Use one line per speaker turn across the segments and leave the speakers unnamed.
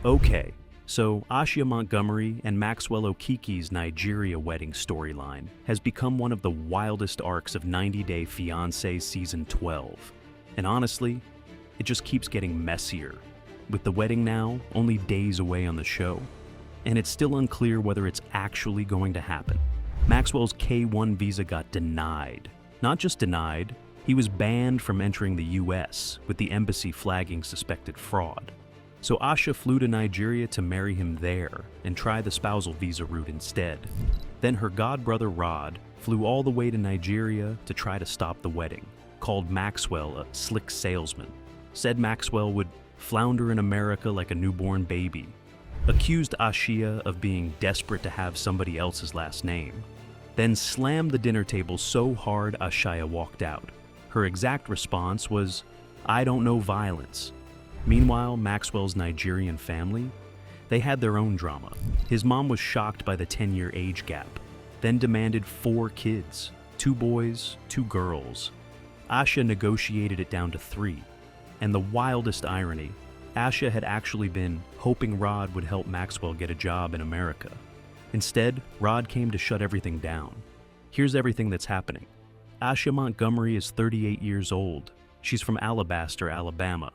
Okay, so Ashia Montgomery and Maxwell Okeke's Nigeria wedding storyline has become one of the wildest arcs of 90 Day Fiancé Season 12. And honestly, it just keeps getting messier, with the wedding now only days away on the show. And it's still unclear whether it's actually going to happen. Maxwell's K-1 visa got denied. Not just denied, he was banned from entering the US, with the embassy flagging suspected fraud. So Ashia flew to Nigeria to marry him there and try the spousal visa route instead. Then her godbrother Rod flew all the way to Nigeria to try to stop the wedding, called Maxwell a slick salesman, said Maxwell would flounder in America like a newborn baby, accused Ashia of being desperate to have somebody else's last name, then slammed the dinner table so hard Ashia walked out. Her exact response was, "I don't know violence." Meanwhile, Maxwell's Nigerian family, they had their own drama. His mom was shocked by the 10-year age gap, then demanded 4 kids, 2 boys, 2 girls. Ashia negotiated it down to 3. And the wildest irony, Ashia had actually been hoping Rod would help Maxwell get a job in America. Instead, Rod came to shut everything down. Here's everything that's happening. Ashia Montgomery is 38 years old. She's from Alabaster, Alabama.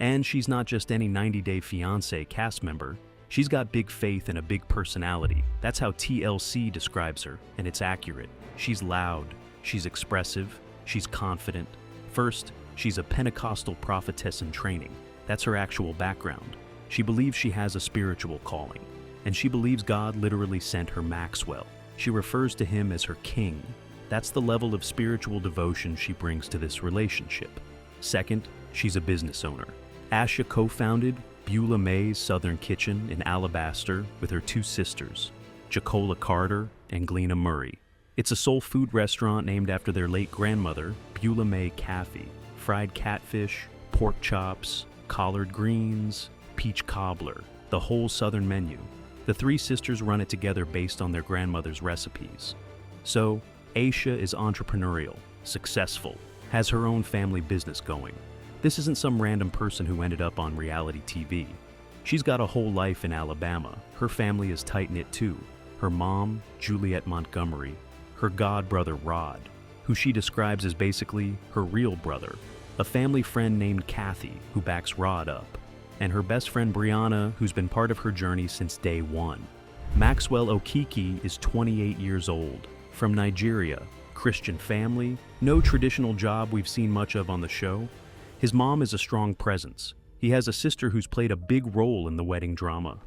And she's not just any 90 Day Fiancé cast member. She's got big faith and a big personality. That's how TLC describes her, and it's accurate. She's loud, she's expressive, she's confident. First, she's a Pentecostal prophetess in training. That's her actual background. She believes she has a spiritual calling, and she believes God literally sent her Maxwell. She refers to him as her king. That's the level of spiritual devotion she brings to this relationship. Second, she's a business owner. Ashia co-founded Beulah May's Southern Kitchen in Alabaster with her 2 sisters, Jacola Carter and Glena Murray. It's a soul food restaurant named after their late grandmother, Beulah May Caffey. Fried catfish, pork chops, collard greens, peach cobbler, the whole Southern menu. The 3 sisters run it together based on their grandmother's recipes. So, Ashia is entrepreneurial, successful, has her own family business going. This isn't some random person who ended up on reality TV. She's got a whole life in Alabama. Her family is tight-knit too. Her mom, Juliet Montgomery, her godbrother Rod, who she describes as basically her real brother, a family friend named Kathy who backs Rod up, and her best friend Brianna, who's been part of her journey since day 1. Maxwell Okeke is 28 years old, from Nigeria, Christian family, no traditional job we've seen much of on the show. His mom is a strong presence. He has a sister who's played a big role in the wedding drama.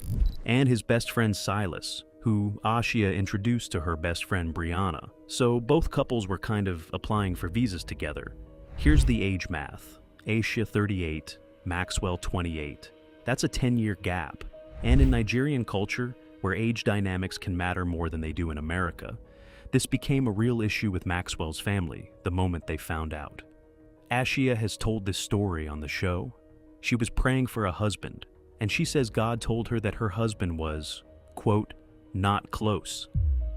And his best friend Silas, who Ashia introduced to her best friend Brianna. So both couples were kind of applying for visas together. Here's the age math. Ashia 38, Maxwell 28. That's a 10-year gap. And in Nigerian culture, where age dynamics can matter more than they do in America, this became a real issue with Maxwell's family the moment they found out. Ashia has told this story on the show. She was praying for a husband, and she says God told her that her husband was, quote, not close.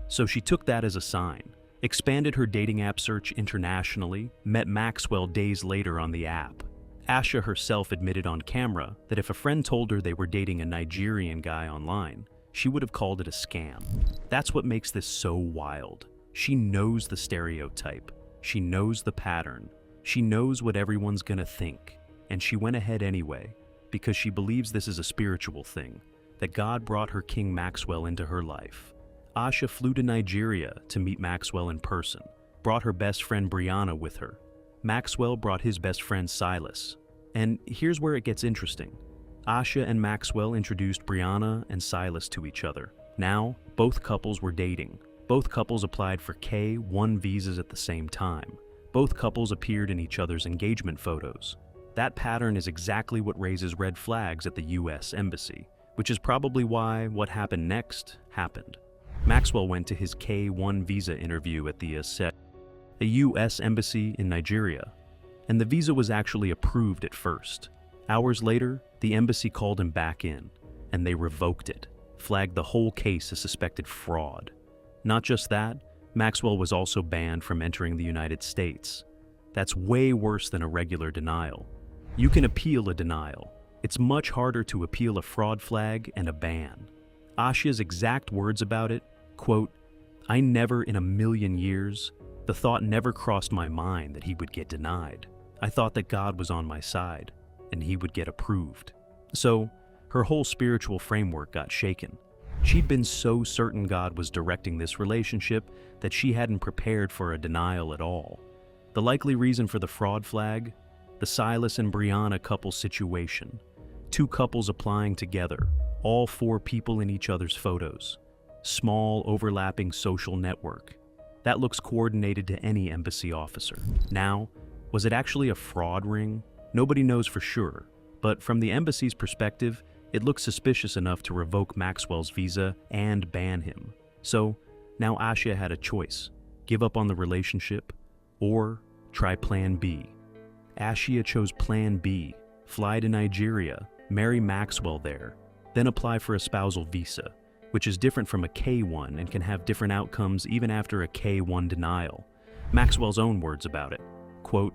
So she took that as a sign, expanded her dating app search internationally, met Maxwell days later on the app. Ashia herself admitted on camera that if a friend told her they were dating a Nigerian guy online, she would have called it a scam. That's what makes this so wild. She knows the stereotype. She knows the pattern. She knows what everyone's gonna think, and she went ahead anyway, because she believes this is a spiritual thing, that God brought her King Maxwell into her life. Ashia flew to Nigeria to meet Maxwell in person, brought her best friend Brianna with her. Maxwell brought his best friend Silas. And here's where it gets interesting. Ashia and Maxwell introduced Brianna and Silas to each other. Now, both couples were dating. Both couples applied for K-1 visas at the same time. Both couples appeared in each other's engagement photos. That pattern is exactly what raises red flags at the US Embassy, which is probably why what happened next happened. Maxwell went to his K-1 visa interview at the US Embassy in Nigeria, and the visa was actually approved at first. Hours later, the embassy called him back in, and they revoked it, flagged the whole case as suspected fraud. Not just that, Maxwell was also banned from entering the United States. That's way worse than a regular denial. You can appeal a denial, It's much harder to appeal a fraud flag and a ban. Ashia's exact words about it, quote, "I never in a million years, the thought never crossed my mind that he would get denied. I thought that God was on my side, and he would get approved." So, her whole spiritual framework got shaken. She'd been so certain God was directing this relationship that she hadn't prepared for a denial at all. The likely reason for the fraud flag? The Silas and Brianna couple situation. Two couples applying together, all four people in each other's photos. Small, overlapping social network. That looks coordinated to any embassy officer. Now, was it actually a fraud ring? Nobody knows for sure, but from the embassy's perspective, it looked suspicious enough to revoke Maxwell's visa and ban him. So, now Ashia had a choice: give up on the relationship or try Plan B. Ashia chose Plan B, fly to Nigeria, marry Maxwell there, then apply for a spousal visa, which is different from a K-1 and can have different outcomes even after a K-1 denial. Maxwell's own words about it, quote,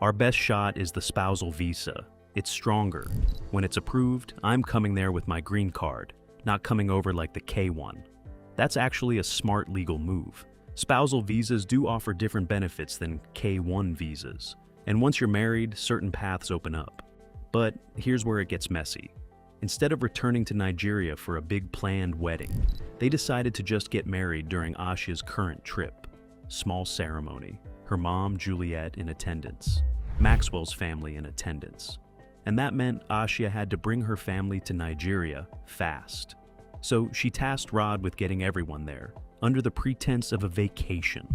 "Our best shot is the spousal visa. It's stronger. When it's approved, I'm coming there with my green card, not coming over like the K-1. That's actually a smart legal move. Spousal visas do offer different benefits than K-1 visas, and once you're married, certain paths open up. But here's where it gets messy. Instead of returning to Nigeria for a big planned wedding, they decided to just get married during Ashia's current trip. Small ceremony, her mom, Juliet, in attendance, Maxwell's family in attendance. And that meant Ashia had to bring her family to Nigeria fast. So she tasked Rod with getting everyone there, under the pretense of a vacation.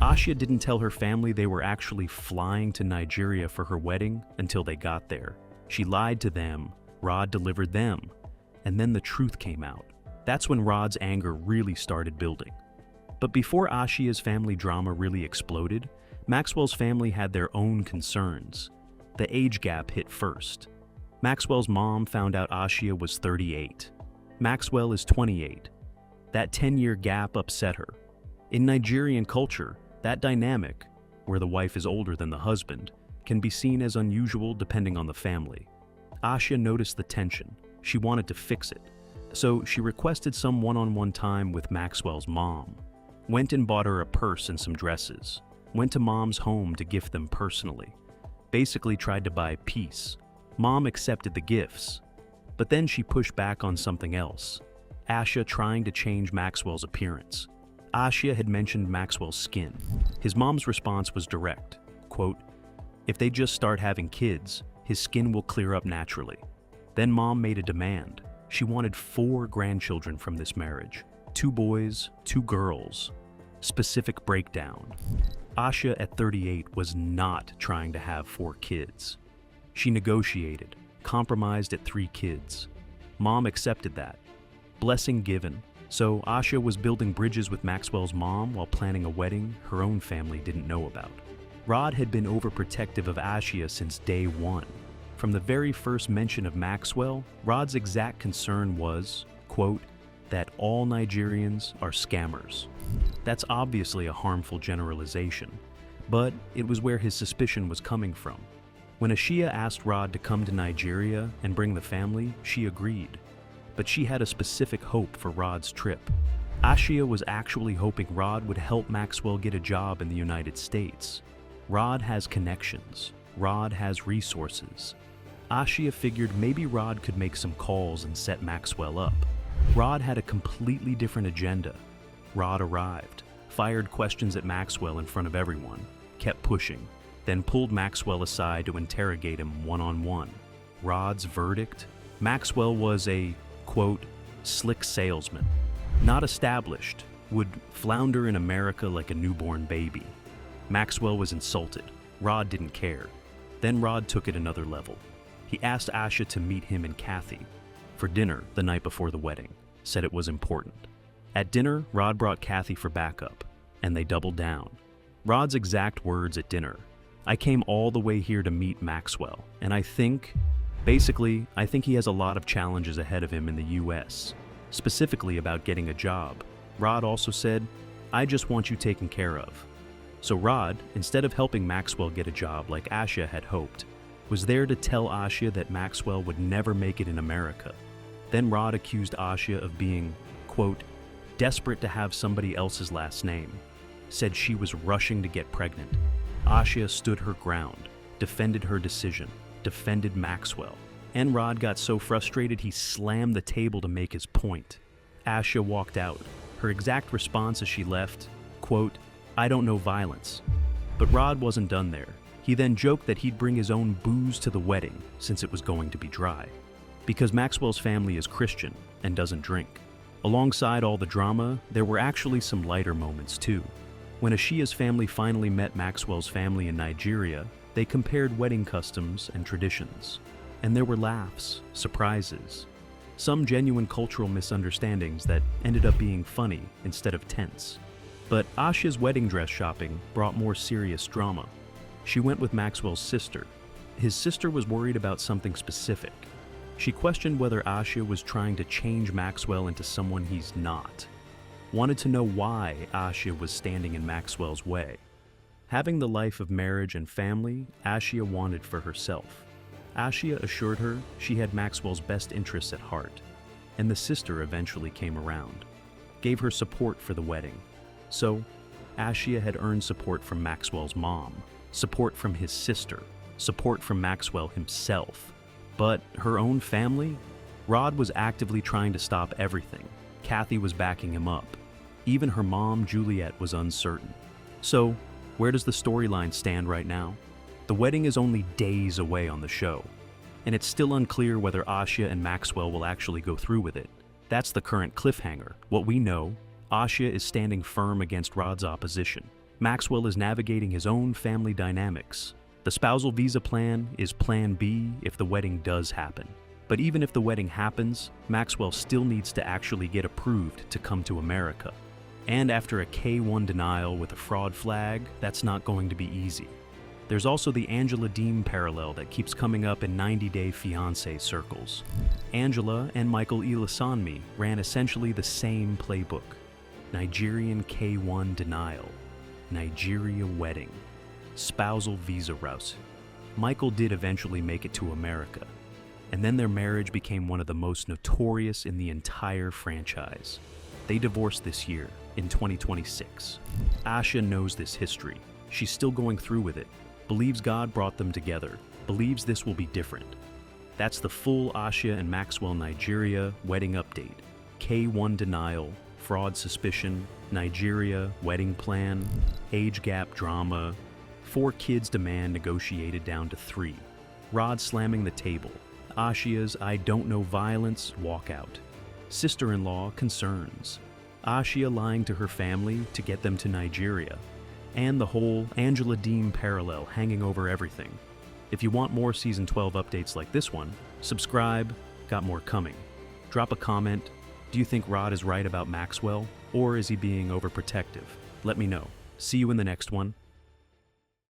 Ashia didn't tell her family they were actually flying to Nigeria for her wedding until they got there. She lied to them, Rod delivered them, and then the truth came out. That's when Rod's anger really started building. But before Ashia's family drama really exploded, Maxwell's family had their own concerns. The age gap hit first. Maxwell's mom found out Ashia was 38. Maxwell is 28. That 10-year gap upset her. In Nigerian culture, that dynamic, where the wife is older than the husband, can be seen as unusual depending on the family. Ashia noticed the tension. She wanted to fix it. So she requested some one-on-one time with Maxwell's mom. Went and bought her a purse and some dresses. Went to mom's home to gift them personally. Basically tried to buy peace. Mom accepted the gifts. But then she pushed back on something else. Ashia trying to change Maxwell's appearance. Ashia had mentioned Maxwell's skin. His mom's response was direct, quote, "If they just start having kids, his skin will clear up naturally." Then mom made a demand. She wanted 4 grandchildren from this marriage. 2 boys, 2 girls. Specific breakdown. Ashia at 38 was not trying to have 4 kids. She negotiated, compromised at 3 kids. Mom accepted that. Blessing given. So Ashia was building bridges with Maxwell's mom while planning a wedding her own family didn't know about. Rod had been overprotective of Ashia since day one. From the very first mention of Maxwell, Rod's exact concern was, quote, that all Nigerians are scammers. That's obviously a harmful generalization, but it was where his suspicion was coming from. When Ashia asked Rod to come to Nigeria and bring the family, she agreed. But she had a specific hope for Rod's trip. Ashia was actually hoping Rod would help Maxwell get a job in the United States. Rod has connections. Rod has resources. Ashia figured maybe Rod could make some calls and set Maxwell up. Rod had a completely different agenda. Rod arrived, fired questions at Maxwell in front of everyone, kept pushing, then pulled Maxwell aside to interrogate him one-on-one. Rod's verdict? Maxwell was a, quote, slick salesman. Not established, would flounder in America like a newborn baby. Maxwell was insulted. Rod didn't care. Then Rod took it another level. He asked Ashia to meet him and Kathy for dinner the night before the wedding, said it was important. At dinner, Rod brought Kathy for backup, and they doubled down. Rod's exact words at dinner: "I came all the way here to meet Maxwell, and I think he has a lot of challenges ahead of him in the US, specifically about getting a job." Rod also said, "I just want you taken care of." So Rod, instead of helping Maxwell get a job like Ashia had hoped, was there to tell Ashia that Maxwell would never make it in America. Then Rod accused Ashia of being, quote, desperate to have somebody else's last name, said she was rushing to get pregnant. Ashia stood her ground, defended her decision, defended Maxwell. And Rod got so frustrated he slammed the table to make his point. Ashia walked out. Her exact response as she left, quote, I don't know violence. But Rod wasn't done there. He then joked that he'd bring his own booze to the wedding since it was going to be dry. Because Maxwell's family is Christian and doesn't drink. Alongside all the drama, there were actually some lighter moments too. When Ashia's family finally met Maxwell's family in Nigeria, they compared wedding customs and traditions. And there were laughs, surprises, some genuine cultural misunderstandings that ended up being funny instead of tense. But Ashia's wedding dress shopping brought more serious drama. She went with Maxwell's sister. His sister was worried about something specific. She questioned whether Ashia was trying to change Maxwell into someone he's not. Wanted to know why Ashia was standing in Maxwell's way. Having the life of marriage and family, Ashia wanted for herself. Ashia assured her she had Maxwell's best interests at heart, and the sister eventually came around, gave her support for the wedding. So, Ashia had earned support from Maxwell's mom, support from his sister, support from Maxwell himself. But her own family? Rod was actively trying to stop everything. Kathy was backing him up. Even her mom, Juliet, was uncertain. So, where does the storyline stand right now? The wedding is only days away on the show, and it's still unclear whether Ashia and Maxwell will actually go through with it. That's the current cliffhanger. What we know, Ashia is standing firm against Rod's opposition. Maxwell is navigating his own family dynamics. The spousal visa plan is Plan B if the wedding does happen. But even if the wedding happens, Maxwell still needs to actually get approved to come to America. And after a K-1 denial with a fraud flag, that's not going to be easy. There's also the Angela Deem parallel that keeps coming up in 90-day Fiancé circles. Angela and Michael Ilasanmi ran essentially the same playbook. Nigerian K-1 denial, Nigeria wedding, spousal visa route. Michael did eventually make it to America, and then their marriage became one of the most notorious in the entire franchise. They divorced this year, in 2026. Ashia knows this history. She's still going through with it, believes God brought them together, believes this will be different. That's the full Ashia and Maxwell Nigeria wedding update. K-1 denial, fraud suspicion, Nigeria wedding plan, age gap drama, 4 kids demand negotiated down to 3. Rod slamming the table. Ashia's I don't know violence walkout. Sister-in-law concerns. Ashia lying to her family to get them to Nigeria. And the whole Angela Deem parallel hanging over everything. If you want more Season 12 updates like this one, subscribe, got more coming. Drop a comment. Do you think Rod is right about Maxwell, or is he being overprotective? Let me know. See you in the next one.